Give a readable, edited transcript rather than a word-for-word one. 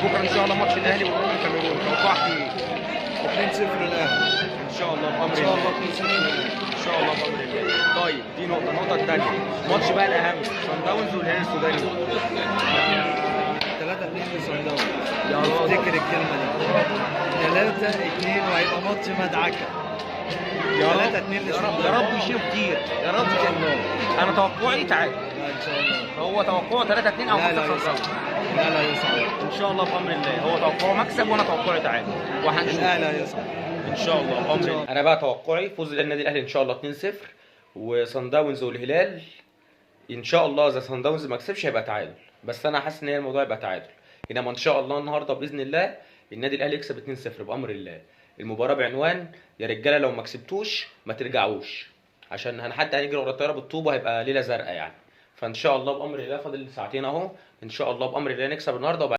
بكره ان شاء الله ماتش الاهلي والرجل الكاميروني، توقعك ايه؟ 2-0 الاهلي ان شاء الله بامر ان شاء الله. الله. 2-0 ان شاء الله بامر الله. طيب دي نقطه، النقطه الثانيه ماتش بقى الاهم، صن داونز والهلال السوداني. 3-2 لصن داونز. يا راجل افتكر الكلمه دي 3-2 وهيبقى ماتش مدعكه. يا رب 3-2 يا لصن رب يا داونز. رب يشيل كتير يا رب. ان شاء الله. انا توقعي تعادل. لا ان شاء الله. هو توقعه 3-2 او 5-0 لا لا صن يصعب. داونز. لا لا يصعب. ان شاء الله بامر الله. هو توقعه مكسب وانا توقعي تعادل، وهنشوف لا لا يصعب. ان شاء الله بامر الله. انا بقى توقعي فوز النادي الاهلي ان شاء الله 2-0، وصن داونز والهلال ان شاء الله اذا صن داونز ما كسبش هيبقى تعادل، بس انا حاسس ان هي الموضوع يبقى تعادل. انما ان شاء الله النهارده باذن الله النادي الاهلي يكسب 2-0 بامر الله. المباراه بعنوان يا رجاله لو ما كسبتوش ما ترجعوش، عشان حتى هنجري ورا الطياره بالطوبه، هيبقى ليله زرقاء يعني. فان شاء الله بامر الله فاضل ساعتين اهو، ان شاء الله بامر الله نكسب النهارده.